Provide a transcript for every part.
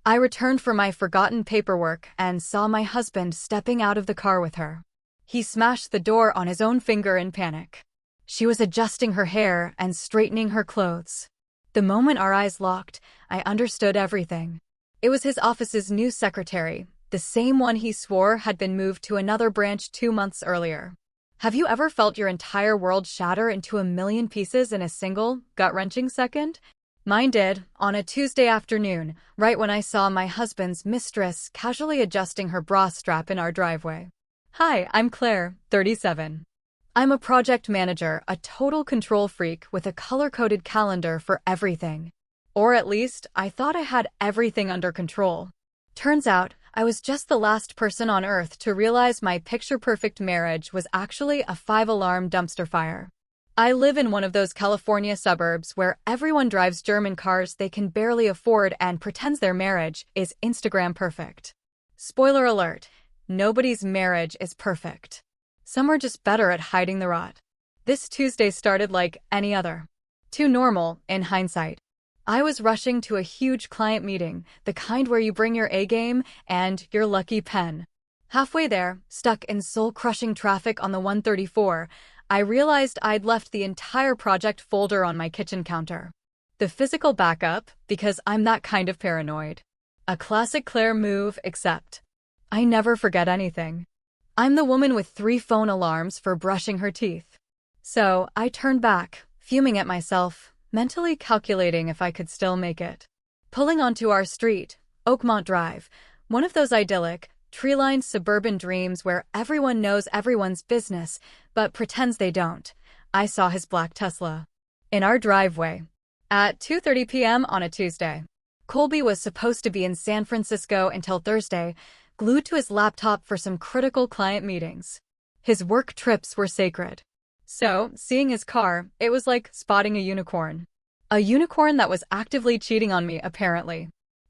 I returned for my forgotten paperwork and saw my husband stepping out of the car with her. He smashed the door on his own finger in panic. She was adjusting her hair and straightening her clothes. The moment our eyes locked, I understood everything. It was his office's new secretary, the same one he swore had been moved to another branch 2 months earlier. Have you ever felt your entire world shatter into a million pieces in a single, gut-wrenching second? Mine did, on a Tuesday afternoon, right when I saw my husband's mistress casually adjusting her bra strap in our driveway. Hi, I'm Claire, 37. I'm a project manager, a total control freak with a color-coded calendar for everything. Or at least, I thought I had everything under control. Turns out, I was just the last person on Earth to realize my picture-perfect marriage was actually a 5-alarm dumpster fire. I live in one of those California suburbs where everyone drives German cars they can barely afford and pretends their marriage is Instagram perfect. Spoiler alert, nobody's marriage is perfect. Some are just better at hiding the rot. This Tuesday started like any other. Too normal, in hindsight. I was rushing to a huge client meeting, the kind where you bring your A-game and your lucky pen. Halfway there, stuck in soul-crushing traffic on the 134, I realized I'd left the entire project folder on my kitchen counter. The physical backup, because I'm that kind of paranoid. A classic Claire move, except I never forget anything. I'm the woman with 3 phone alarms for brushing her teeth. So I turned back, fuming at myself, mentally calculating if I could still make it. Pulling onto our street, Oakmont Drive, one of those idyllic, tree-lined suburban dreams where everyone knows everyone's business, but pretends they don't, I saw his black Tesla in our driveway. At 2:30 p.m. on a Tuesday. Colby was supposed to be in San Francisco until Thursday, glued to his laptop for some critical client meetings. His work trips were sacred. So, seeing his car, it was like spotting a unicorn. A unicorn that was actively cheating on me, apparently.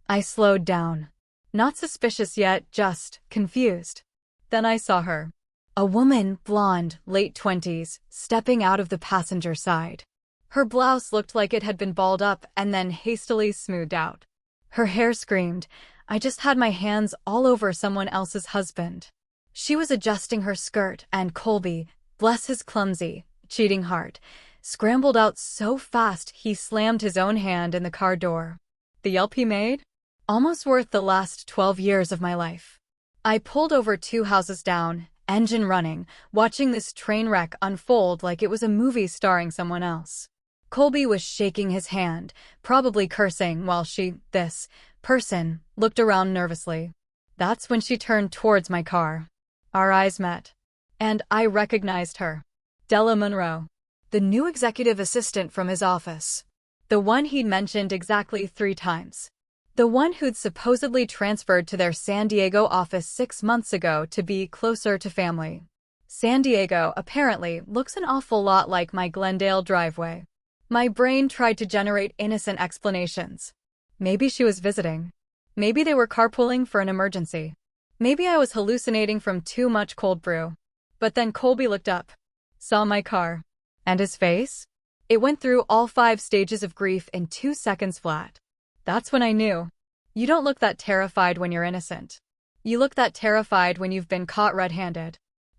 I slowed down. Not suspicious yet, just confused. Then I saw her. A woman, blonde, late 20s, stepping out of the passenger side. Her blouse looked like it had been balled up and then hastily smoothed out. Her hair screamed, I just had my hands all over someone else's husband. She was adjusting her skirt and Colby, bless his clumsy, cheating heart, scrambled out so fast he slammed his own hand in the car door. The yelp he made? Almost worth the last 12 years of my life. I pulled over 2 houses down, engine running, watching this train wreck unfold like it was a movie starring someone else. Colby was shaking his hand, probably cursing while this person, looked around nervously. That's when she turned towards my car. Our eyes met. And I recognized her. Della Monroe. The new executive assistant from his office. The one he'd mentioned exactly 3 times. The one who'd supposedly transferred to their San Diego office 6 months ago to be closer to family. San Diego, apparently, looks an awful lot like my Glendale driveway. My brain tried to generate innocent explanations. Maybe she was visiting. Maybe they were carpooling for an emergency. Maybe I was hallucinating from too much cold brew. But then Colby looked up, saw my car. And his face? It went through all 5 stages of grief in 2 seconds flat. That's when I knew. You don't look that terrified when you're innocent. You look that terrified when you've been caught red-handed.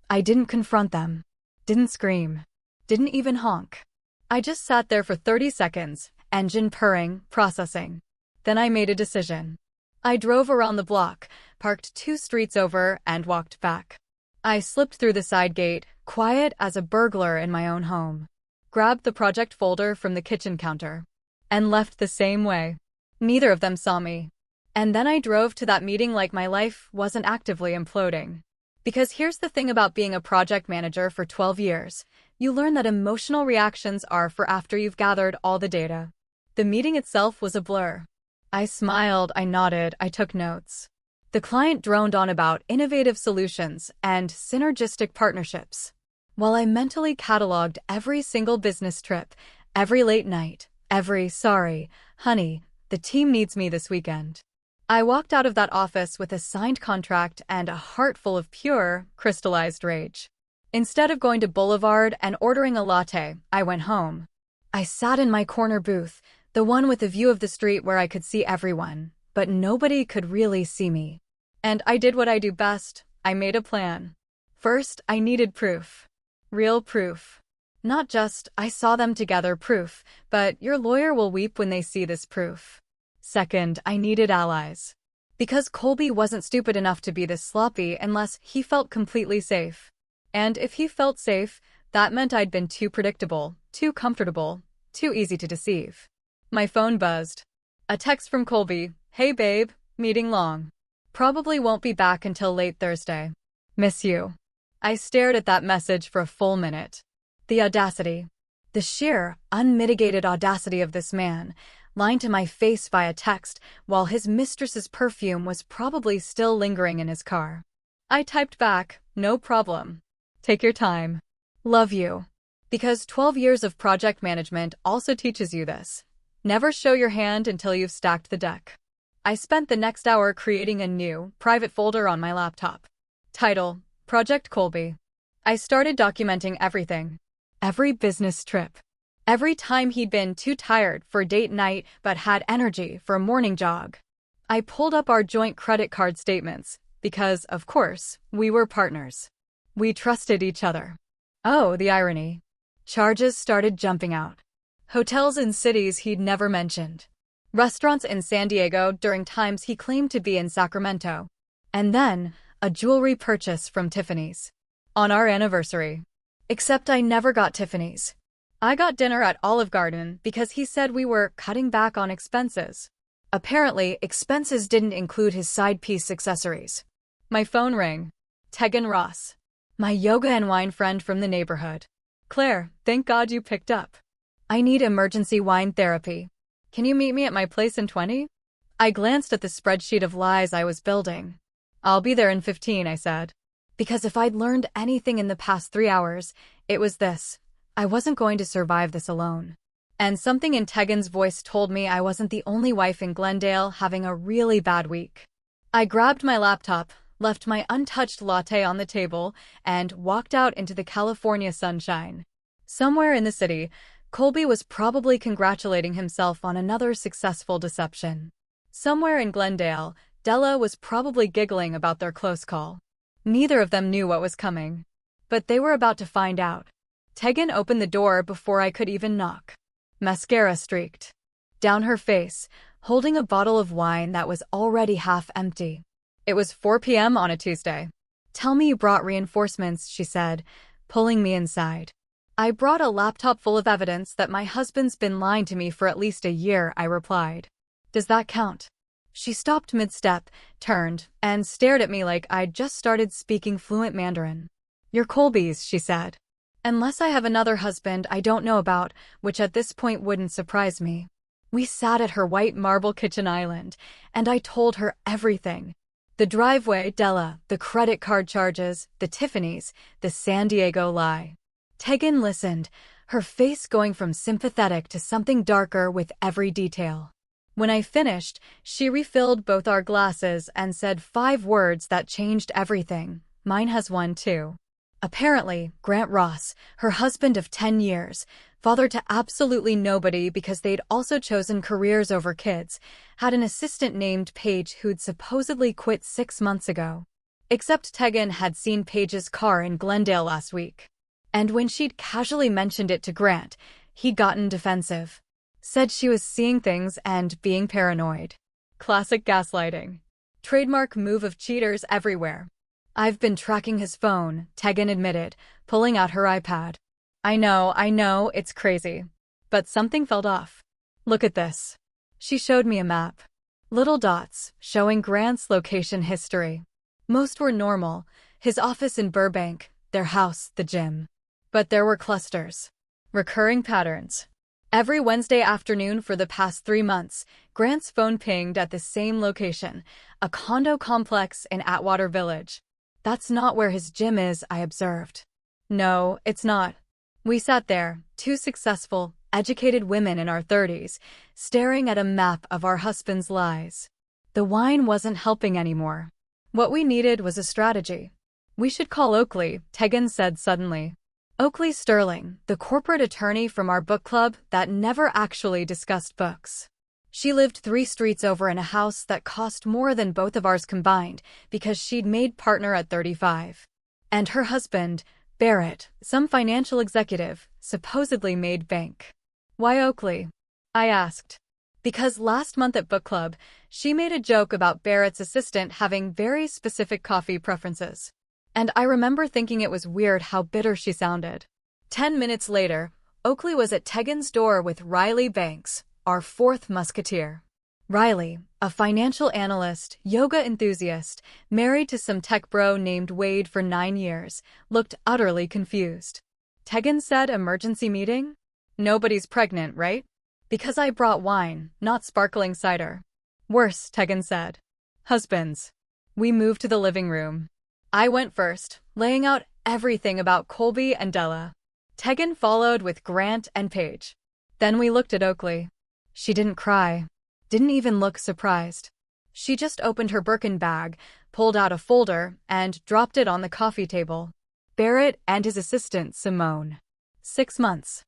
I didn't confront them. Didn't scream. Didn't even honk. I just sat there for 30 seconds, engine purring, processing. Then I made a decision. I drove around the block, parked 2 streets over, and walked back. I slipped through the side gate, quiet as a burglar in my own home. Grabbed the project folder from the kitchen counter. And left the same way. Neither of them saw me. And then I drove to that meeting like my life wasn't actively imploding. Because here's the thing about being a project manager for 12 years. You learn that emotional reactions are for after you've gathered all the data. The meeting itself was a blur. I smiled, I nodded, I took notes. The client droned on about innovative solutions and synergistic partnerships, while I mentally cataloged every single business trip, every late night, every sorry, honey, the team needs me this weekend. I walked out of that office with a signed contract and a heart full of pure, crystallized rage. Instead of going to Boulevard and ordering a latte, I went home. I sat in my corner booth, the one with a view of the street where I could see everyone, but nobody could really see me. And I did what I do best. I made a plan. First, I needed proof. Real proof. Not just, I saw them together proof, but your lawyer will weep when they see this proof. Second, I needed allies. Because Colby wasn't stupid enough to be this sloppy unless he felt completely safe. And if he felt safe, that meant I'd been too predictable, too comfortable, too easy to deceive. My phone buzzed. A text from Colby. Hey babe, meeting long. Probably won't be back until late Thursday. Miss you. I stared at that message for a full minute. The audacity. The sheer, unmitigated audacity of this man, lying to my face via text while his mistress's perfume was probably still lingering in his car. I typed back, no problem. Take your time. Love you. Because 12 years of project management also teaches you this. Never show your hand until you've stacked the deck. I spent the next hour creating a new, private folder on my laptop. Title, Project Colby. I started documenting everything. Every business trip. Every time he'd been too tired for date night but had energy for a morning jog. I pulled up our joint credit card statements because, of course, we were partners. We trusted each other. Oh, the irony. Charges started jumping out. Hotels in cities he'd never mentioned. Restaurants in San Diego during times he claimed to be in Sacramento. And then, a jewelry purchase from Tiffany's. On our anniversary. Except I never got Tiffany's. I got dinner at Olive Garden because he said we were cutting back on expenses. Apparently, expenses didn't include his side piece accessories. My phone rang. Tegan Ross. My yoga and wine friend from the neighborhood. Claire, thank God you picked up. I need emergency wine therapy. Can you meet me at my place in 20? I glanced at the spreadsheet of lies I was building. I'll be there in 15, I said. Because if I'd learned anything in the past 3 hours, it was this. I wasn't going to survive this alone. And something in Tegan's voice told me I wasn't the only wife in Glendale having a really bad week. I grabbed my laptop, left my untouched latte on the table, and walked out into the California sunshine. Somewhere in the city, Colby was probably congratulating himself on another successful deception. Somewhere in Glendale, Della was probably giggling about their close call. Neither of them knew what was coming. But they were about to find out. Tegan opened the door before I could even knock. Mascara streaked down her face, holding a bottle of wine that was already half empty. It was 4 p.m. on a Tuesday. Tell me you brought reinforcements, she said, pulling me inside. I brought a laptop full of evidence that my husband's been lying to me for at least a year, I replied. Does that count? She stopped mid-step, turned, and stared at me like I'd just started speaking fluent Mandarin. You're Colby's, she said. Unless I have another husband I don't know about, which at this point wouldn't surprise me. We sat at her white marble kitchen island, and I told her everything. The driveway, Della, the credit card charges, the Tiffany's, the San Diego lie. Tegan listened, her face going from sympathetic to something darker with every detail. When I finished, she refilled both our glasses and said 5 words that changed everything. Mine has one too. Apparently, Grant Ross, her husband of 10 years, father to absolutely nobody because they'd also chosen careers over kids, had an assistant named Paige who'd supposedly quit 6 months ago. Except Tegan had seen Paige's car in Glendale last week. And when she'd casually mentioned it to Grant, he'd gotten defensive. Said she was seeing things and being paranoid. Classic gaslighting. Trademark move of cheaters everywhere. I've been tracking his phone, Tegan admitted, pulling out her iPad. I know, it's crazy. But something felt off. Look at this. She showed me a map. Little dots, showing Grant's location history. Most were normal, his office in Burbank, their house, the gym. But there were clusters. Recurring patterns. Every Wednesday afternoon for the past 3 months, Grant's phone pinged at the same location, a condo complex in Atwater Village. That's not where his gym is, I observed. No, it's not. We sat there, 2 successful, educated women in our 30s, staring at a map of our husbands' lies. The wine wasn't helping anymore. What we needed was a strategy. We should call Oakley, Tegan said suddenly. Oakley Sterling, the corporate attorney from our book club that never actually discussed books. She lived 3 streets over in a house that cost more than both of ours combined because she'd made partner at 35. And her husband, Barrett, some financial executive, supposedly made bank. Why Oakley? I asked. Because last month at book club, she made a joke about Barrett's assistant having very specific coffee preferences. And I remember thinking it was weird how bitter she sounded. 10 minutes later, Oakley was at Tegan's door with Riley Banks, our fourth musketeer. Riley, a financial analyst, yoga enthusiast, married to some tech bro named Wade for 9 years, looked utterly confused. Tegan said, emergency meeting? Nobody's pregnant, right? Because I brought wine, not sparkling cider. Worse, Tegan said. Husbands. We moved to the living room. I went first, laying out everything about Colby and Della. Tegan followed with Grant and Paige. Then we looked at Oakley. She didn't cry. Didn't even look surprised. She just opened her Birkin bag, pulled out a folder, and dropped it on the coffee table. Barrett and his assistant, Simone. 6 months.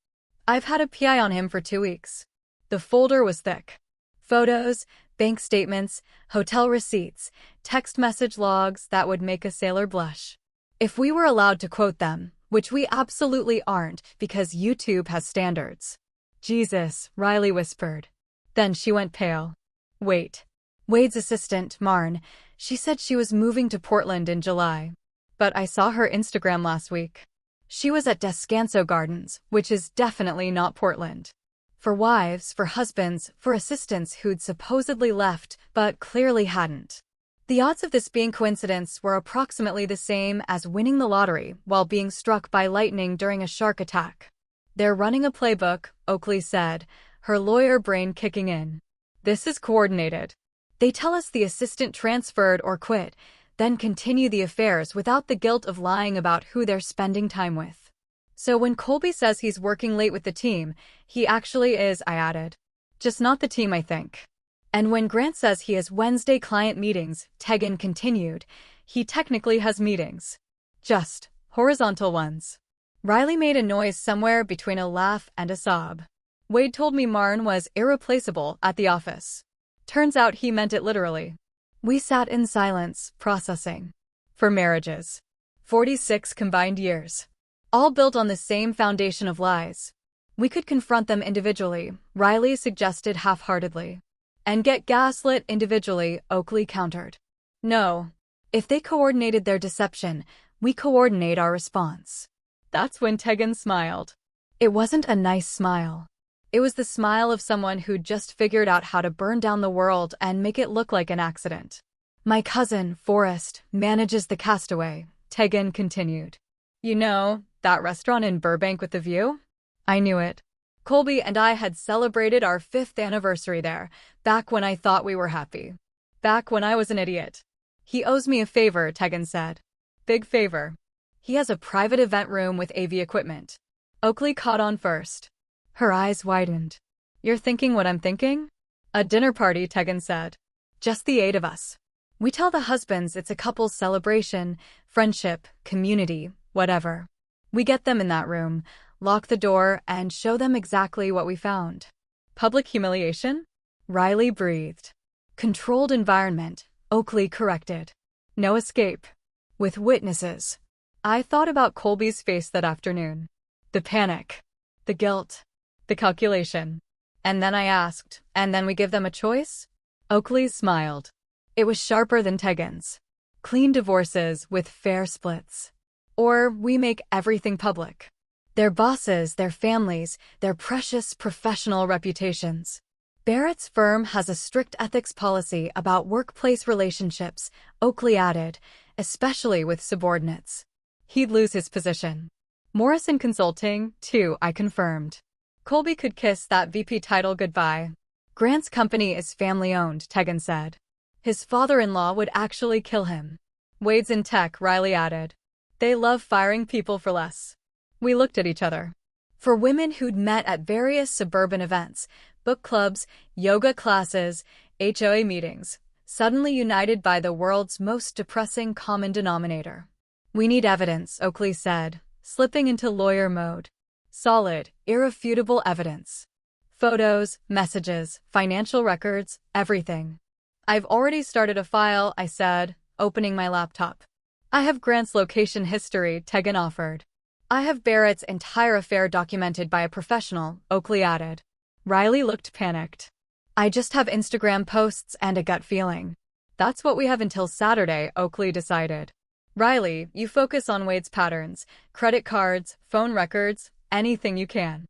I've had a PI on him for 2 weeks. The folder was thick. Photos, bank statements, hotel receipts, text message logs that would make a sailor blush. If we were allowed to quote them, which we absolutely aren't because YouTube has standards. Jesus, Riley whispered. Then she went pale. Wait. Wade's assistant, Marn, she said she was moving to Portland in July. But I saw her Instagram last week. She was at Descanso Gardens, which is definitely not Portland. For wives, for husbands, for assistants who'd supposedly left, but clearly hadn't. The odds of this being coincidence were approximately the same as winning the lottery while being struck by lightning during a shark attack. They're running a playbook, Oakley said, her lawyer brain kicking in. This is coordinated. They tell us the assistant transferred or quit, then continue the affairs without the guilt of lying about who they're spending time with. So when Colby says he's working late with the team, he actually is, I added. Just not the team, I think. And when Grant says he has Wednesday client meetings, Tegan continued, he technically has meetings. Just horizontal ones. Riley made a noise somewhere between a laugh and a sob. Wade told me Marn was irreplaceable at the office. Turns out he meant it literally. We sat in silence, processing. For marriages. 46 combined years. All built on the same foundation of lies. We could confront them individually, Riley suggested half-heartedly. And get gaslit individually, Oakley countered. No. If they coordinated their deception, we coordinate our response. That's when Tegan smiled. It wasn't a nice smile. It was the smile of someone who'd just figured out how to burn down the world and make it look like an accident. My cousin, Forrest, manages the Castaway, Tegan continued. You know, that restaurant in Burbank with the view? I knew it. Colby and I had celebrated our 5th anniversary there, back when I thought we were happy. Back when I was an idiot. He owes me a favor, Tegan said. Big favor. He has a private event room with AV equipment. Oakley caught on first. Her eyes widened. You're thinking what I'm thinking? A dinner party, Tegan said. Just the 8 of us. We tell the husbands it's a couple's celebration, friendship, community, whatever. We get them in that room, lock the door, and show them exactly what we found. Public humiliation? Riley breathed. Controlled environment, Oakley corrected. No escape. With witnesses. I thought about Colby's face that afternoon. The panic. The guilt. The calculation. And then I asked, and then we give them a choice? Oakley smiled. It was sharper than Tegan's. Clean divorces with fair splits. Or we make everything public. Their bosses, their families, their precious professional reputations. Barrett's firm has a strict ethics policy about workplace relationships, Oakley added, especially with subordinates. He'd lose his position. Morrison Consulting, too, I confirmed. Colby could kiss that VP title goodbye. Grant's company is family-owned, Tegan said. His father-in-law would actually kill him. Wade's in tech, Riley added. They love firing people for less. We looked at each other. For women who'd met at various suburban events, book clubs, yoga classes, HOA meetings, suddenly united by the world's most depressing common denominator. We need evidence, Oakley said, slipping into lawyer mode. Solid, irrefutable evidence. Photos, messages, financial records, everything. I've already started a file, I said, opening my laptop. I have Grant's location history, Tegan offered. I have Barrett's entire affair documented by a professional, Oakley added. Riley looked panicked. I just have Instagram posts and a gut feeling. That's what we have until Saturday, Oakley decided. Riley, you focus on Wade's patterns, credit cards, phone records, anything you can.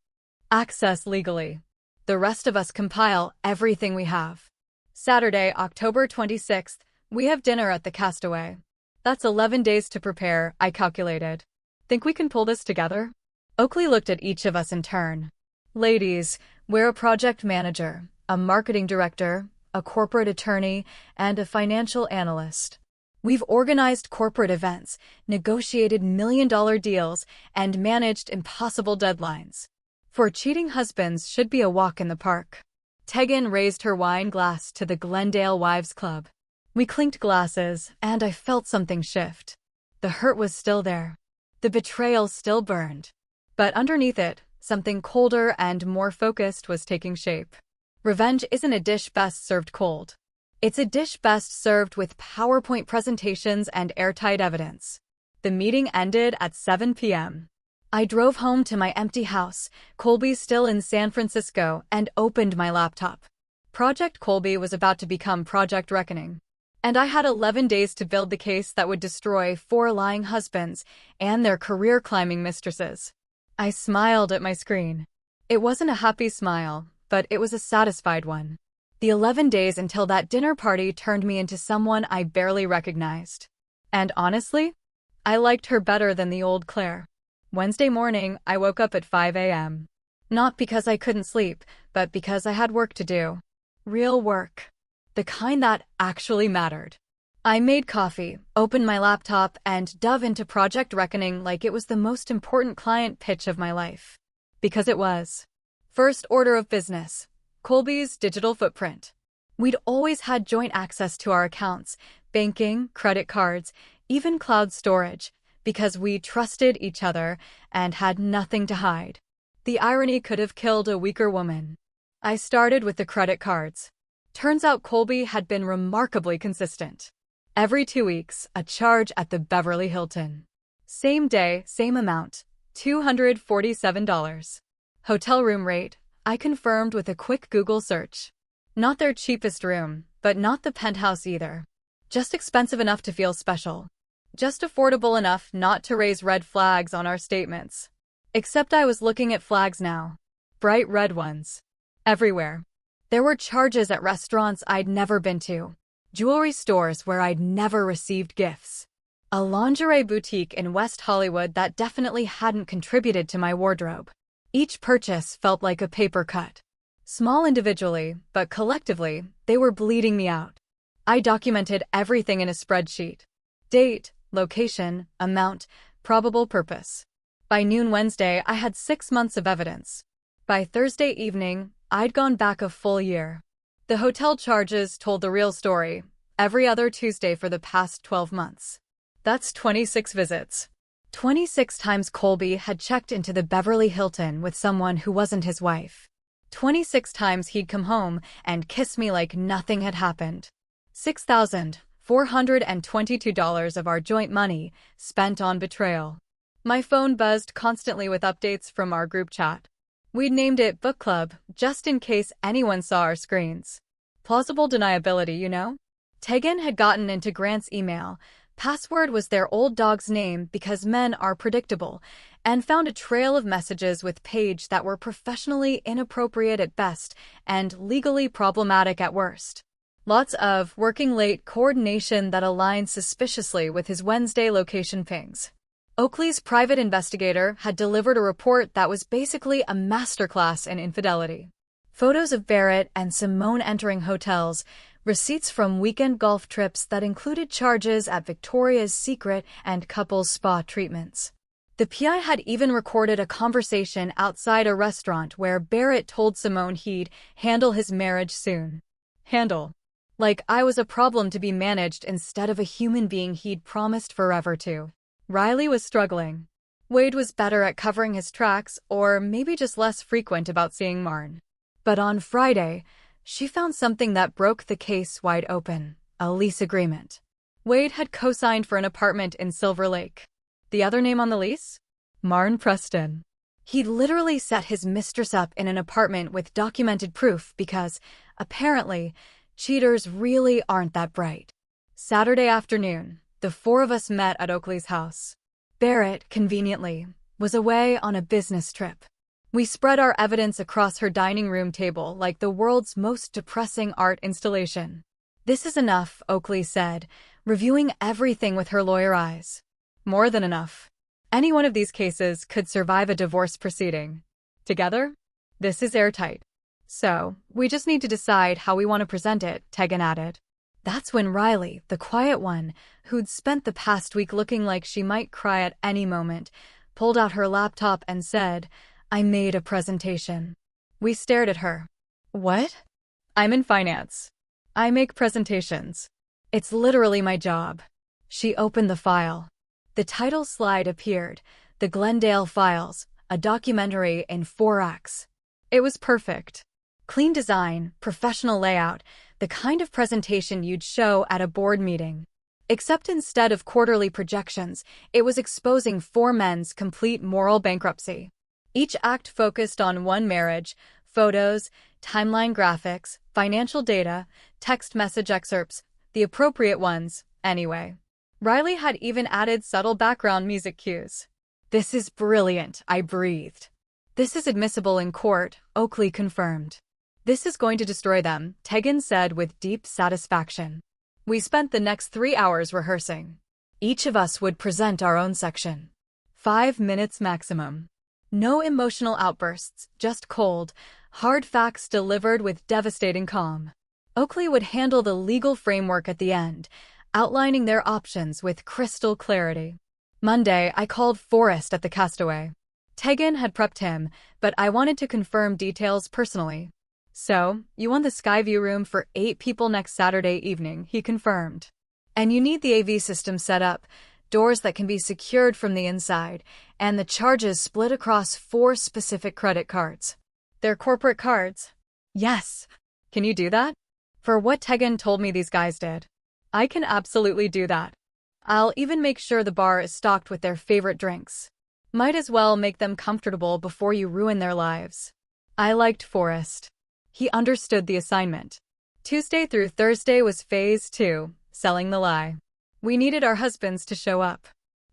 Access legally. The rest of us compile everything we have. Saturday, October 26th, we have dinner at the Castaway. That's 11 days to prepare, I calculated. Think we can pull this together? Oakley looked at each of us in turn. Ladies, we're a project manager, a marketing director, a corporate attorney, and a financial analyst. We've organized corporate events, negotiated million-dollar deals, and managed impossible deadlines. For cheating husbands should be a walk in the park. Tegan raised her wine glass to the Glendale Wives Club. We clinked glasses, and I felt something shift. The hurt was still there. The betrayal still burned. But underneath it, something colder and more focused was taking shape. Revenge isn't a dish best served cold. It's a dish best served with PowerPoint presentations and airtight evidence. The meeting ended at 7 p.m. I drove home to my empty house, Colby still in San Francisco, and opened my laptop. Project Colby was about to become Project Reckoning. And I had 11 days to build the case that would destroy 4 lying husbands and their career-climbing mistresses. I smiled at my screen. It wasn't a happy smile, but it was a satisfied one. The 11 days until that dinner party turned me into someone I barely recognized. And honestly, I liked her better than the old Claire. Wednesday morning, I woke up at 5 a.m. Not because I couldn't sleep, but because I had work to do. Real work. The kind that actually mattered. I made coffee, opened my laptop, and dove into Project Reckoning like it was the most important client pitch of my life. Because it was. First order of business. Colby's digital footprint. We'd always had joint access to our accounts, banking, credit cards, even cloud storage, because we trusted each other and had nothing to hide. The irony could have killed a weaker woman. I started with the credit cards. Turns out Colby had been remarkably consistent. Every 2 weeks, a charge at the Beverly Hilton. Same day, same amount, $247. Hotel room rate, I confirmed with a quick Google search. Not their cheapest room, but not the penthouse either. Just expensive enough to feel special. Just affordable enough not to raise red flags on our statements. Except I was looking at flags now. Bright red ones. Everywhere. There were charges at restaurants I'd never been to. Jewelry stores where I'd never received gifts. A lingerie boutique in West Hollywood that definitely hadn't contributed to my wardrobe. Each purchase felt like a paper cut. Small individually, but collectively, they were bleeding me out. I documented everything in a spreadsheet. Date, location, amount, probable purpose. By noon Wednesday, I had 6 months of evidence. By Thursday evening, I'd gone back a full year. The hotel charges told the real story, every other Tuesday for the past 12 months. That's 26 visits. 26 times Colby had checked into the Beverly Hilton with someone who wasn't his wife. 26 times he'd come home and kiss me like nothing had happened. $6,422 of our joint money spent on betrayal. My phone buzzed constantly with updates from our group chat. We'd named it Book Club, just in case anyone saw our screens. Plausible deniability, you know? Tegan had gotten into Grant's email. Password was their old dog's name because men are predictable, and found a trail of messages with Paige that were professionally inappropriate at best and legally problematic at worst. Lots of working late coordination that aligned suspiciously with his Wednesday location pings. Oakley's private investigator had delivered a report that was basically a masterclass in infidelity. Photos of Barrett and Simone entering hotels, receipts from weekend golf trips that included charges at Victoria's Secret and couples spa treatments. The PI had even recorded a conversation outside a restaurant where Barrett told Simone he'd handle his marriage soon. Handle. Like I was a problem to be managed instead of a human being he'd promised forever to. Riley was struggling. Wade was better at covering his tracks, or maybe just less frequent about seeing Marn. But on Friday, she found something that broke the case wide open: a lease agreement. Wade had co-signed for an apartment in Silver Lake. The other name on the lease? Marn Preston. He'd literally set his mistress up in an apartment with documented proof because, apparently, cheaters really aren't that bright. Saturday afternoon, the four of us met at Oakley's house. Barrett, conveniently, was away on a business trip. We spread our evidence across her dining room table like the world's most depressing art installation. "This is enough," Oakley said, reviewing everything with her lawyer eyes. "More than enough. Any one of these cases could survive a divorce proceeding. Together, this is airtight. So, we just need to decide how we want to present it," Tegan added. That's when Riley, the quiet one, who'd spent the past week looking like she might cry at any moment, pulled out her laptop and said, "I made a presentation." We stared at her. "What?" "I'm in finance. I make presentations. It's literally my job." She opened the file. The title slide appeared: The Glendale Files, a documentary in 4 acts. It was perfect. Clean design, professional layout, the kind of presentation you'd show at a board meeting. Except instead of quarterly projections, it was exposing 4 men's complete moral bankruptcy. Each act focused on one marriage: photos, timeline graphics, financial data, text message excerpts, the appropriate ones, anyway. Riley had even added subtle background music cues. "This is brilliant," I breathed. "This is admissible in court," Oakley confirmed. "This is going to destroy them," Tegan said with deep satisfaction. We spent the next 3 hours rehearsing. Each of us would present our own section. 5 minutes maximum. No emotional outbursts, just cold, hard facts delivered with devastating calm. Oakley would handle the legal framework at the end, outlining their options with crystal clarity. Monday, I called Forrest at the Castaway. Tegan had prepped him, but I wanted to confirm details personally. "So, you want the Skyview room for 8 people next Saturday evening," he confirmed. "And you need the AV system set up, doors that can be secured from the inside, and the charges split across 4 specific credit cards." "They're corporate cards?" "Yes." "Can you do that?" "For what Tegan told me these guys did, I can absolutely do that. I'll even make sure the bar is stocked with their favorite drinks. Might as well make them comfortable before you ruin their lives." I liked Forrest. He understood the assignment. Tuesday through Thursday was phase 2, selling the lie. We needed our husbands to show up.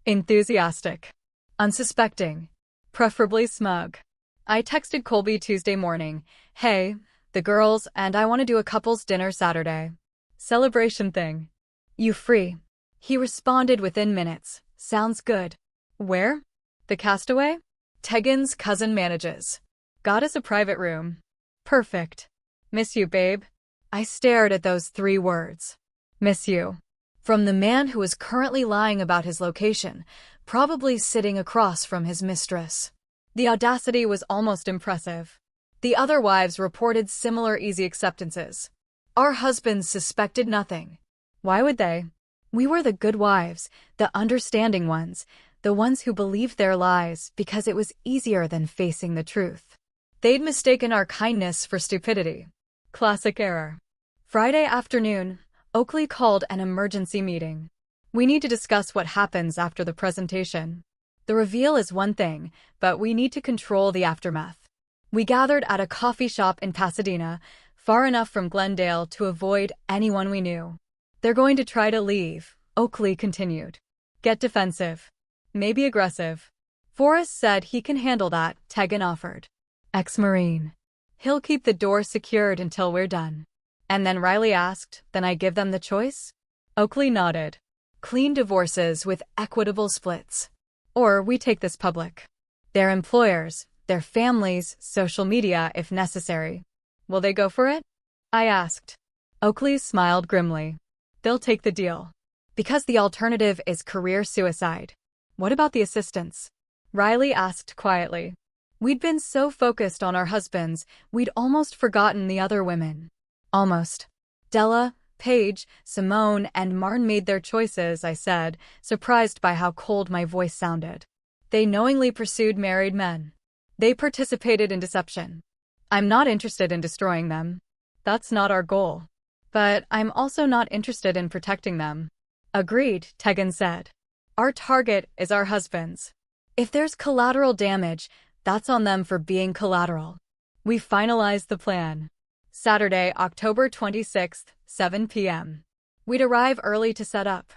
Enthusiastic. Unsuspecting. Preferably smug. I texted Colby Tuesday morning, "Hey, the girls and I want to do a couple's dinner Saturday. Celebration thing. You free?" He responded within minutes, "Sounds good." "Where?" "The Castaway. Tegan's cousin manages. Got us a private room." "Perfect. Miss you, babe." I stared at those 3 words. Miss you. From the man who was currently lying about his location, probably sitting across from his mistress. The audacity was almost impressive. The other wives reported similar easy acceptances. Our husbands suspected nothing. Why would they? We were the good wives, the understanding ones, the ones who believed their lies because it was easier than facing the truth. They'd mistaken our kindness for stupidity. Classic error. Friday afternoon, Oakley called an emergency meeting. "We need to discuss what happens after the presentation. The reveal is one thing, but we need to control the aftermath." We gathered at a coffee shop in Pasadena, far enough from Glendale to avoid anyone we knew. "They're going to try to leave," Oakley continued. "Get defensive. Maybe aggressive." Forrest said he can handle that, Tegan offered. Ex-Marine. "He'll keep the door secured until we're done." And then Riley asked, "Then I give them the choice?" Oakley nodded. "Clean divorces with equitable splits. Or we take this public. Their employers, their families, social media if necessary." "Will they go for it?" I asked. Oakley smiled grimly. "They'll take the deal. Because the alternative is career suicide." "What about the assistants?" Riley asked quietly. We'd been so focused on our husbands, we'd almost forgotten the other women. Almost. "Della, Paige, Simone, and Martin made their choices," I said, surprised by how cold my voice sounded. "They knowingly pursued married men. They participated in deception. I'm not interested in destroying them. That's not our goal. But I'm also not interested in protecting them. Agreed, Tegan said. Our target is our husbands. If there's collateral damage, that's on them for being collateral. We finalized the plan. Saturday, October 26th, 7 p.m. We'd arrive early to set up.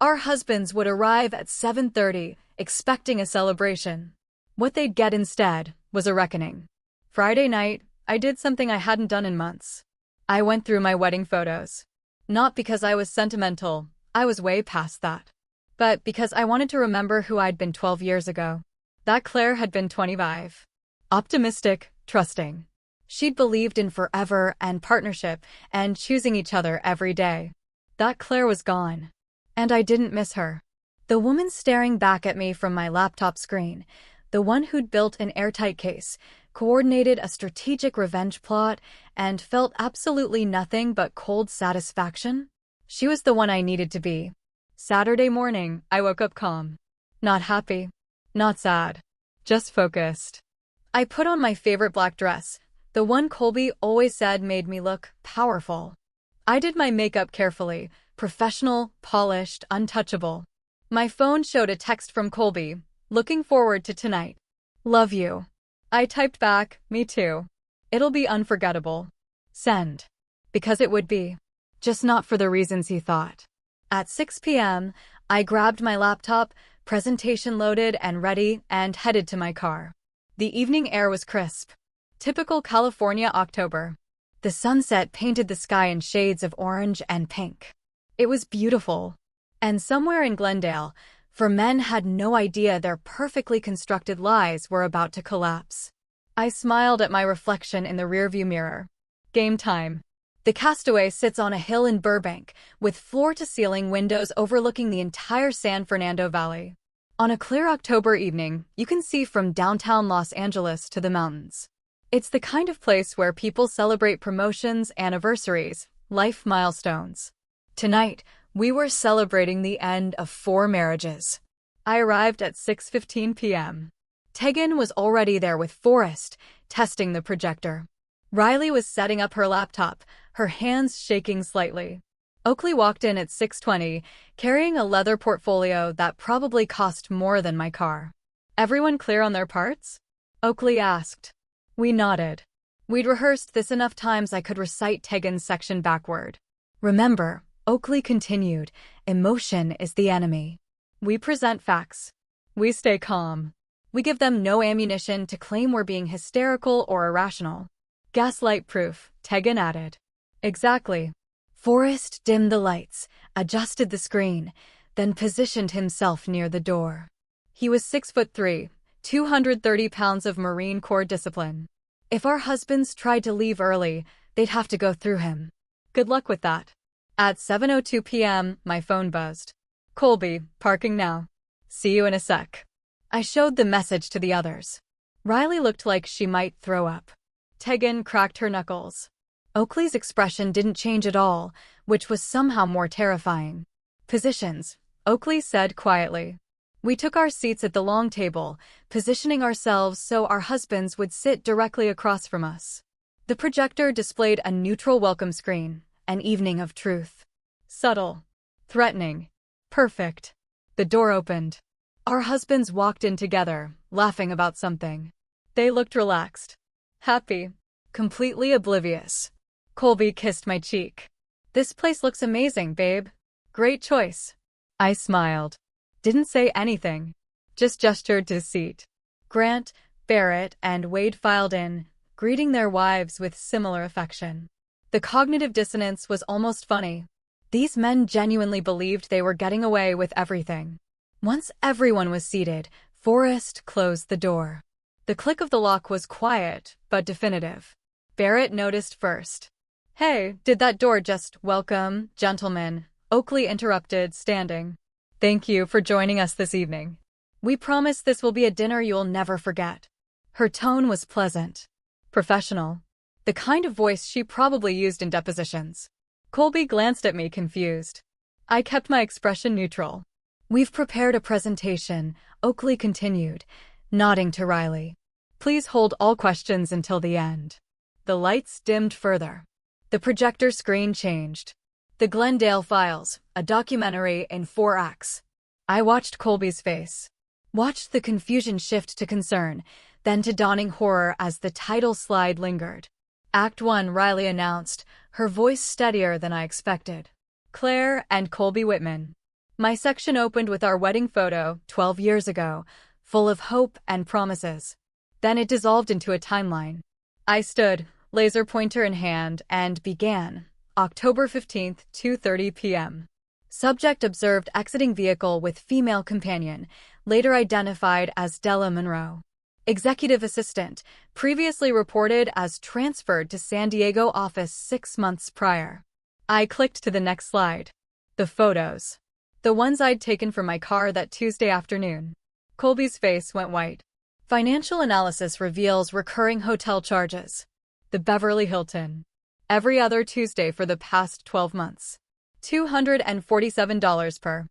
Our husbands would arrive at 7:30, expecting a celebration. What they'd get instead was a reckoning. Friday night, I did something I hadn't done in months. I went through my wedding photos. Not because I was sentimental, I was way past that. But because I wanted to remember who I'd been 12 years ago. That Claire had been 25. Optimistic, trusting. She'd believed in forever and partnership and choosing each other every day. That Claire was gone. And I didn't miss her. The woman staring back at me from my laptop screen, the one who'd built an airtight case, coordinated a strategic revenge plot, and felt absolutely nothing but cold satisfaction? She was the one I needed to be. Saturday morning, I woke up calm. Not happy. Not sad. Just focused. I put on my favorite black dress, the one Colby always said made me look powerful. I did my makeup carefully, professional, polished, untouchable. My phone showed a text from Colby, looking forward to tonight. Love you. I typed back, me too. It'll be unforgettable. Send. Because it would be. Just not for the reasons he thought. At 6 p.m., I grabbed my laptop, presentation loaded and ready, and headed to my car. The evening air was crisp. Typical California October. The sunset painted the sky in shades of orange and pink. It was beautiful. And somewhere in Glendale, for men had no idea their perfectly constructed lives were about to collapse. I smiled at my reflection in the rearview mirror. Game time. The Castaway sits on a hill in Burbank, with floor-to-ceiling windows overlooking the entire San Fernando Valley. On a clear October evening, you can see from downtown Los Angeles to the mountains. It's the kind of place where people celebrate promotions, anniversaries, life milestones. Tonight, we were celebrating the end of 4 marriages. I arrived at 6:15 p.m. Tegan was already there with Forrest, testing the projector. Riley was setting up her laptop, her hands shaking slightly. Oakley walked in at 6:20, carrying a leather portfolio that probably cost more than my car. Everyone clear on their parts? Oakley asked. We nodded. We'd rehearsed this enough times I could recite Tegan's section backward. Remember, Oakley continued, emotion is the enemy. We present facts. We stay calm. We give them no ammunition to claim we're being hysterical or irrational. Gaslight proof, Tegan added. Exactly. Forrest dimmed the lights, adjusted the screen, then positioned himself near the door. He was 6'3", 230 pounds of Marine Corps discipline. If our husbands tried to leave early, they'd have to go through him. Good luck with that. At 7:02 p.m., my phone buzzed. Colby, parking now. See you in a sec. I showed the message to the others. Riley looked like she might throw up. Tegan cracked her knuckles. Oakley's expression didn't change at all, which was somehow more terrifying. Positions, Oakley said quietly. We took our seats at the long table, positioning ourselves so our husbands would sit directly across from us. The projector displayed a neutral welcome screen, an evening of truth. Subtle. Threatening. Perfect. The door opened. Our husbands walked in together, laughing about something. They looked relaxed. Happy. Completely oblivious. Colby kissed my cheek. This place looks amazing, babe. Great choice. I smiled. Didn't say anything. Just gestured to a seat. Grant, Barrett, and Wade filed in, greeting their wives with similar affection. The cognitive dissonance was almost funny. These men genuinely believed they were getting away with everything. Once everyone was seated, Forrest closed the door. The click of the lock was quiet, but definitive. Barrett noticed first. Hey, did that door just welcome, gentlemen? Oakley interrupted, standing. Thank you for joining us this evening. We promise this will be a dinner you'll never forget. Her tone was pleasant. Professional. The kind of voice she probably used in depositions. Colby glanced at me confused. I kept my expression neutral. We've prepared a presentation, Oakley continued, nodding to Riley. Please hold all questions until the end. The lights dimmed further. The projector screen changed. The Glendale Files, a documentary in 4 acts. I watched Colby's face. Watched the confusion shift to concern, then to dawning horror as the title slide lingered. Act 1, Riley announced, her voice steadier than I expected. Claire and Colby Whitman. My section opened with our wedding photo, 12 years ago, full of hope and promises. Then it dissolved into a timeline. I stood, laser pointer in hand, and began. October 15th, 2:30 p.m. Subject observed exiting vehicle with female companion, later identified as Della Monroe. Executive assistant, previously reported as transferred to San Diego office 6 months prior. I clicked to the next slide. The photos. The ones I'd taken from my car that Tuesday afternoon. Colby's face went white. Financial analysis reveals recurring hotel charges. The Beverly Hilton. Every other Tuesday for the past 12 months. $247 per.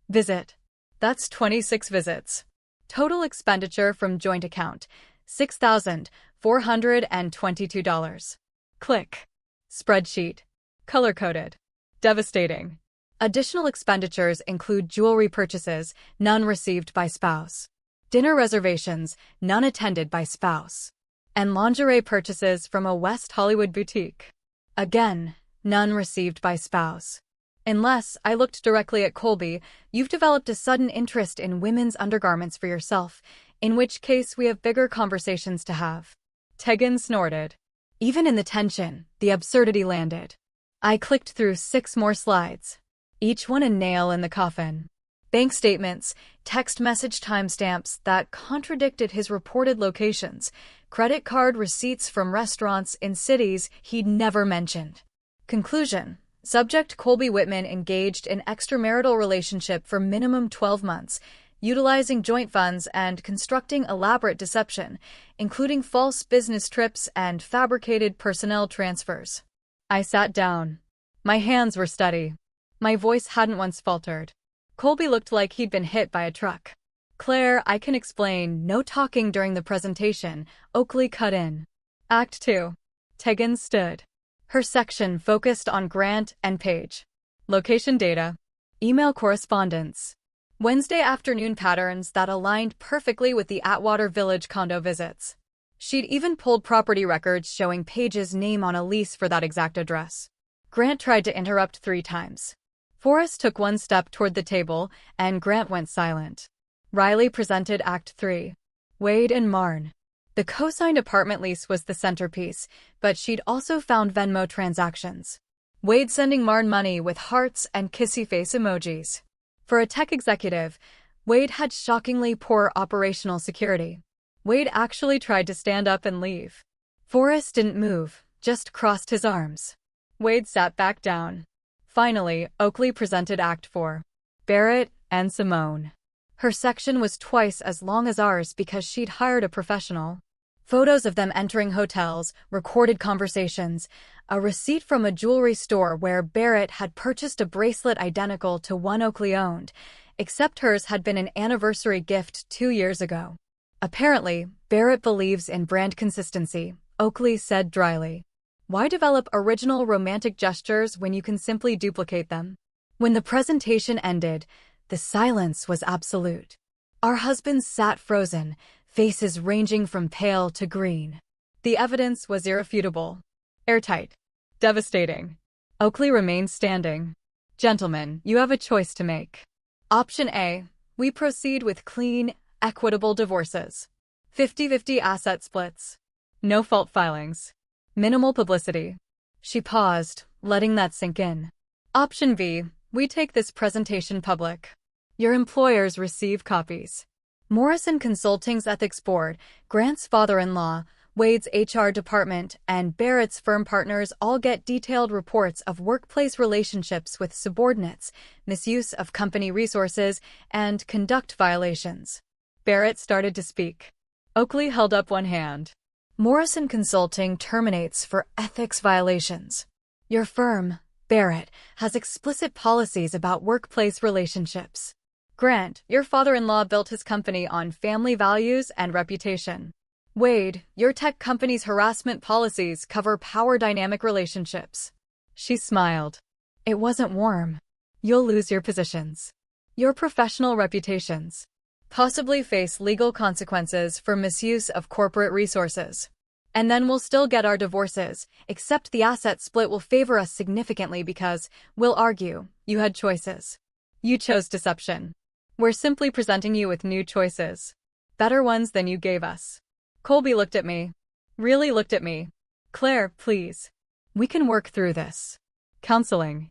Visit. That's 26 visits. Total expenditure from joint account, $6,422. Click. Spreadsheet. Color-coded. Devastating. Additional expenditures include jewelry purchases, none received by spouse. Dinner reservations, none attended by spouse. And lingerie purchases from a West Hollywood boutique. Again, none received by spouse. Unless I looked directly at Colby, you've developed a sudden interest in women's undergarments for yourself, in which case we have bigger conversations to have. Tegan snorted. Even in the tension, the absurdity landed. I clicked through 6 more slides. Each one a nail in the coffin. Bank statements, text message timestamps that contradicted his reported locations, credit card receipts from restaurants in cities he'd never mentioned. Conclusion. Subject Colby Whitman engaged in extramarital relationship for minimum 12 months, utilizing joint funds and constructing elaborate deception, including false business trips and fabricated personnel transfers. I sat down. My hands were steady. My voice hadn't once faltered. Colby looked like he'd been hit by a truck. Claire, I can explain, no talking during the presentation, Oakley cut in. Act 2. Tegan stood. Her section focused on Grant and Paige. Location data. Email correspondence. Wednesday afternoon patterns that aligned perfectly with the Atwater Village condo visits. She'd even pulled property records showing Paige's name on a lease for that exact address. Grant tried to interrupt 3 times. Forrest took 1 step toward the table, and Grant went silent. Riley presented Act 3. Wade and Marn. The co-signed apartment lease was the centerpiece, but she'd also found Venmo transactions. Wade sending Marn money with hearts and kissy face emojis. For a tech executive, Wade had shockingly poor operational security. Wade actually tried to stand up and leave. Forrest didn't move, just crossed his arms. Wade sat back down. Finally, Oakley presented Act 4. Barrett and Simone. Her section was twice as long as ours because she'd hired a professional. Photos of them entering hotels, recorded conversations, a receipt from a jewelry store where Barrett had purchased a bracelet identical to one Oakley owned, except hers had been an anniversary gift 2 years ago. Apparently, Barrett believes in brand consistency, Oakley said dryly. Why develop original romantic gestures when you can simply duplicate them? When the presentation ended, the silence was absolute. Our husbands sat frozen, faces ranging from pale to green. The evidence was irrefutable. Airtight. Devastating. Oakley remained standing. Gentlemen, you have a choice to make. Option A, we proceed with clean, equitable divorces. 50-50 asset splits. No fault filings. Minimal publicity. She paused, letting that sink in. Option B, we take this presentation public. Your employers receive copies. Morrison Consulting's ethics board, Grant's father-in-law, Wade's HR department, and Barrett's firm partners all get detailed reports of workplace relationships with subordinates, misuse of company resources, and conduct violations. Barrett started to speak. Oakley held up one hand. Morrison Consulting terminates for ethics violations. Your firm, Barrett, has explicit policies about workplace relationships. Grant, your father-in-law built his company on family values and reputation. Wade, your tech company's harassment policies cover power dynamic relationships. She smiled. It wasn't warm. You'll lose your positions. Your professional reputations. Possibly face legal consequences for misuse of corporate resources. And then we'll still get our divorces, except the asset split will favor us significantly because, we'll argue, you had choices. You chose deception. We're simply presenting you with new choices. Better ones than you gave us. Colby looked at me. Really looked at me. Claire, please. We can work through this. Counseling.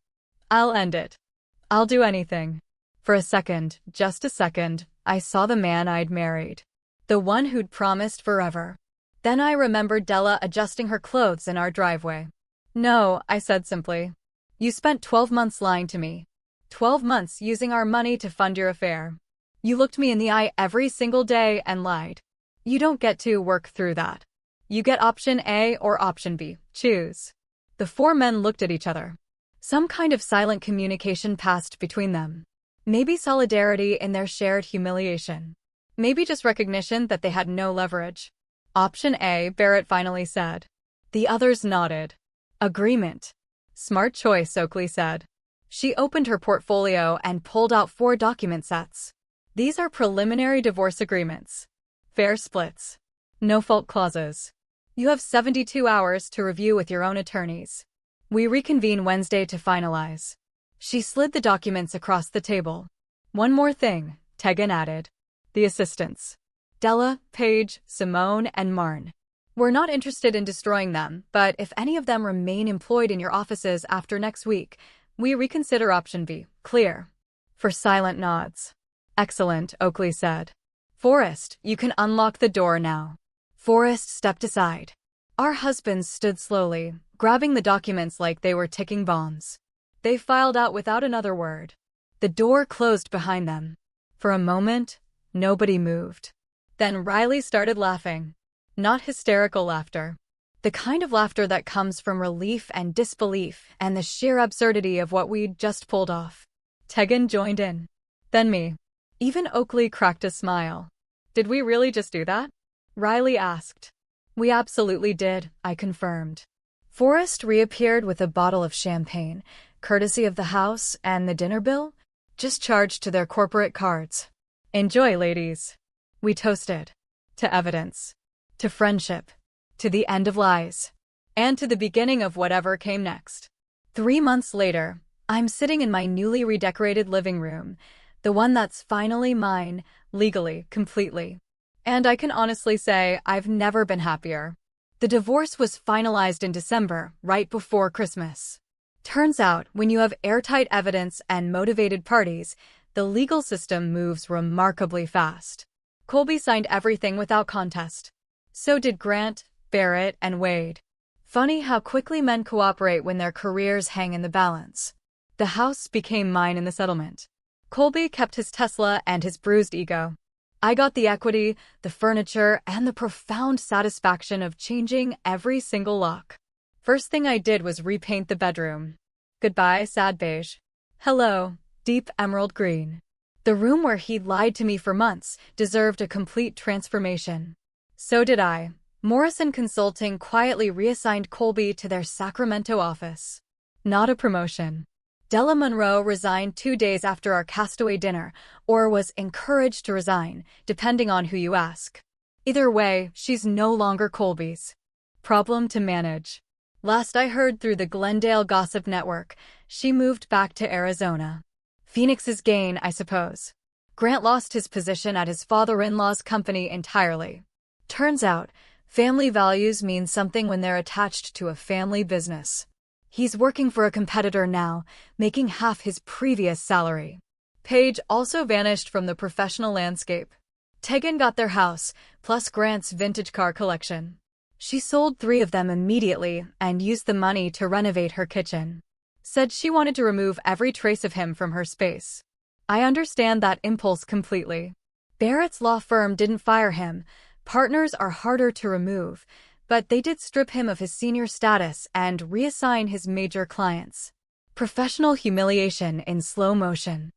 I'll end it. I'll do anything. For a second, just a second, I saw the man I'd married. The one who'd promised forever. Then I remembered Della adjusting her clothes in our driveway. No, I said simply. You spent 12 months lying to me. 12 months using our money to fund your affair. You looked me in the eye every single day and lied. You don't get to work through that. You get option A or option B. Choose. The four men looked at each other. Some kind of silent communication passed between them. Maybe solidarity in their shared humiliation. Maybe just recognition that they had no leverage. Option A, Barrett finally said. The others nodded. Agreement. Smart choice, Oakley said. She opened her portfolio and pulled out 4 document sets. These are preliminary divorce agreements. Fair splits. No fault clauses. You have 72 hours to review with your own attorneys. We reconvene Wednesday to finalize. She slid the documents across the table. One more thing, Tegan added. The assistants. Della, Paige, Simone, and Marn. We're not interested in destroying them, but if any of them remain employed in your offices after next week, we reconsider option B. Clear. For silent nods. Excellent, Oakley said. Forrest, you can unlock the door now. Forrest stepped aside. Our husbands stood slowly, grabbing the documents like they were ticking bombs. They filed out without another word. The door closed behind them. For a moment, nobody moved. Then Riley started laughing. Not hysterical laughter. The kind of laughter that comes from relief and disbelief and the sheer absurdity of what we'd just pulled off. Tegan joined in. Then me. Even Oakley cracked a smile. Did we really just do that? Riley asked. We absolutely did, I confirmed. Forrest reappeared with a bottle of champagne, courtesy of the house, and the dinner bill, just charged to their corporate cards. Enjoy, ladies. We toasted. To evidence. To friendship. To the end of lies. And to the beginning of whatever came next. 3 months later, I'm sitting in my newly redecorated living room, the one that's finally mine, legally, completely. And I can honestly say I've never been happier. The divorce was finalized in December, right before Christmas. Turns out, when you have airtight evidence and motivated parties, the legal system moves remarkably fast. Colby signed everything without contest. So did Grant, Barrett, and Wade. Funny how quickly men cooperate when their careers hang in the balance. The house became mine in the settlement. Colby kept his Tesla and his bruised ego. I got the equity, the furniture, and the profound satisfaction of changing every single lock. First thing I did was repaint the bedroom. Goodbye, sad beige. Hello, deep emerald green. The room where he'd lied to me for months deserved a complete transformation. So did I. Morrison Consulting quietly reassigned Colby to their Sacramento office. Not a promotion. Della Monroe resigned 2 days after our castaway dinner, or was encouraged to resign, depending on who you ask. Either way, she's no longer Colby's. Problem to manage. Last I heard through the Glendale Gossip Network, she moved back to Arizona. Phoenix's gain, I suppose. Grant lost his position at his father-in-law's company entirely. Turns out, family values mean something when they're attached to a family business. He's working for a competitor now, making half his previous salary. Paige also vanished from the professional landscape. Tegan got their house, plus Grant's vintage car collection. She sold 3 of them immediately and used the money to renovate her kitchen. Said she wanted to remove every trace of him from her space. I understand that impulse completely. Barrett's law firm didn't fire him. Partners are harder to remove, but they did strip him of his senior status and reassign his major clients. Professional humiliation in slow motion.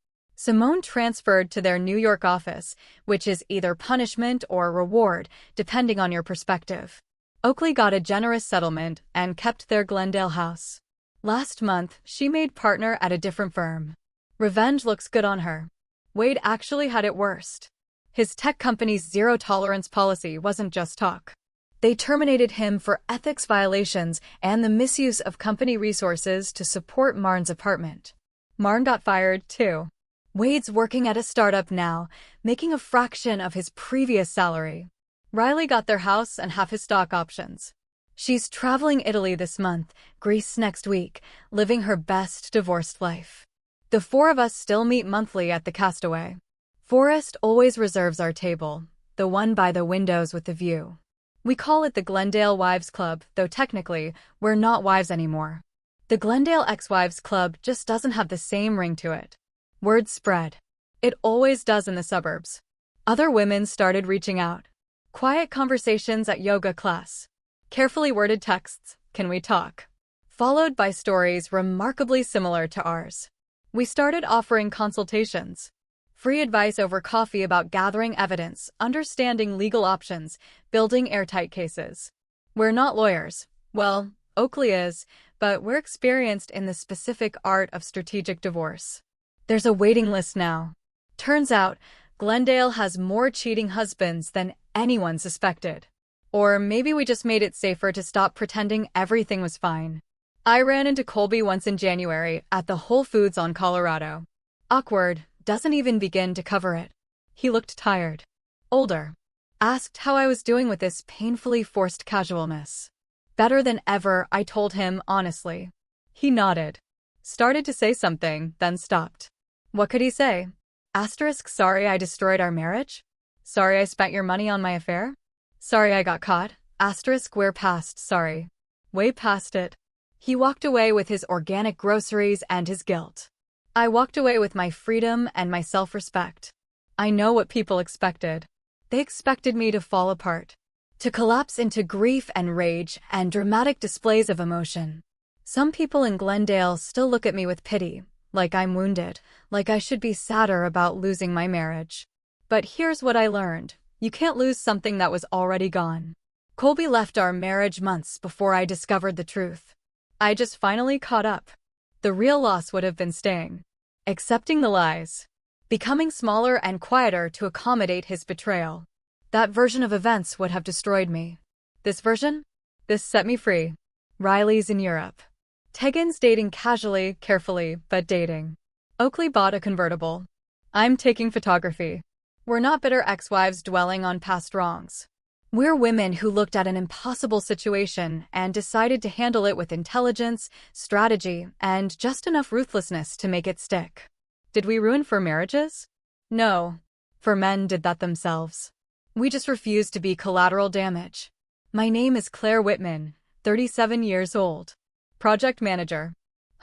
Simone transferred to their New York office, which is either punishment or reward, depending on your perspective. Oakley got a generous settlement and kept their Glendale house. Last month, she made partner at a different firm. Revenge looks good on her. Wade actually had it worst. His tech company's zero-tolerance policy wasn't just talk. They terminated him for ethics violations and the misuse of company resources to support Marn's apartment. Marn got fired, too. Wade's working at a startup now, making a fraction of his previous salary. Riley got their house and half his stock options. She's traveling Italy this month, Greece next week, living her best divorced life. The four of us still meet monthly at the Castaway. Forrest always reserves our table, the one by the windows with the view. We call it the Glendale Wives Club, though technically, we're not wives anymore. The Glendale Ex-Wives Club just doesn't have the same ring to it. Word spread. It always does in the suburbs. Other women started reaching out. Quiet conversations at yoga class. Carefully worded texts, "Can we talk?" Followed by stories remarkably similar to ours. We started offering consultations. Free advice over coffee about gathering evidence, understanding legal options, building airtight cases. We're not lawyers. Well, Oakley is, but we're experienced in the specific art of strategic divorce. There's a waiting list now. Turns out, Glendale has more cheating husbands than anyone suspected. Or maybe we just made it safer to stop pretending everything was fine. I ran into Colby once in January at the Whole Foods on Colorado. Awkward, doesn't even begin to cover it. He looked tired. Older. Asked how I was doing with this painfully forced casualness. Better than ever, I told him honestly. He nodded. Started to say something, then stopped. What could he say? Sorry I destroyed our marriage? Sorry I spent your money on my affair? Sorry I got caught? We're past sorry. Way past it. He walked away with his organic groceries and his guilt. I walked away with my freedom and my self-respect. I know what people expected. They expected me to fall apart. To collapse into grief and rage and dramatic displays of emotion. Some people in Glendale still look at me with pity, like I'm wounded, like I should be sadder about losing my marriage. But here's what I learned. You can't lose something that was already gone. Colby left our marriage months before I discovered the truth. I just finally caught up. The real loss would have been staying. Accepting the lies. Becoming smaller and quieter to accommodate his betrayal. That version of events would have destroyed me. This version? This set me free. Riley's in Europe. Tegan's dating casually, carefully, but dating. Oakley bought a convertible. I'm taking photography. We're not bitter ex-wives dwelling on past wrongs. We're women who looked at an impossible situation and decided to handle it with intelligence, strategy, and just enough ruthlessness to make it stick. Did we ruin 4 marriages? No. 4 men did that themselves. We just refused to be collateral damage. My name is Claire Whitman, 37 years old. Project manager.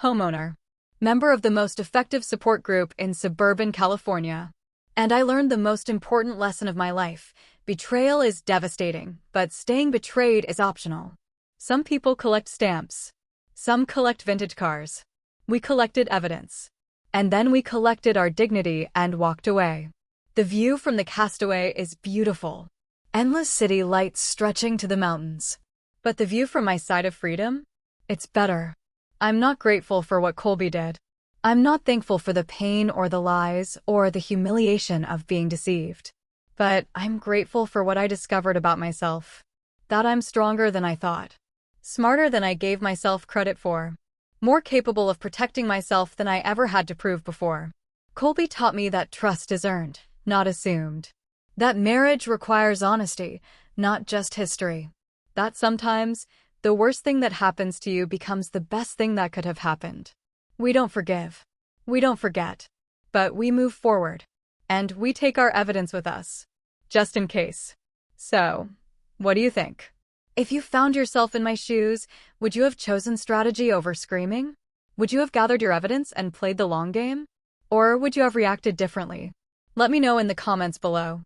Homeowner. Member of the most effective support group in suburban California. And I learned the most important lesson of my life. Betrayal is devastating, but staying betrayed is optional. Some people collect stamps. Some collect vintage cars. We collected evidence. And then we collected our dignity and walked away. The view from the Castaway is beautiful. Endless city lights stretching to the mountains. But the view from my side of freedom? It's better. I'm not grateful for what Colby did. I'm not thankful for the pain or the lies or the humiliation of being deceived. But I'm grateful for what I discovered about myself. That I'm stronger than I thought. Smarter than I gave myself credit for. More capable of protecting myself than I ever had to prove before. Colby taught me that trust is earned, not assumed. That marriage requires honesty, not just history. That sometimes, the worst thing that happens to you becomes the best thing that could have happened. We don't forgive. We don't forget. But we move forward. And we take our evidence with us. Just in case. So, what do you think? If you found yourself in my shoes, would you have chosen strategy over screaming? Would you have gathered your evidence and played the long game? Or would you have reacted differently? Let me know in the comments below.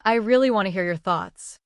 I really want to hear your thoughts.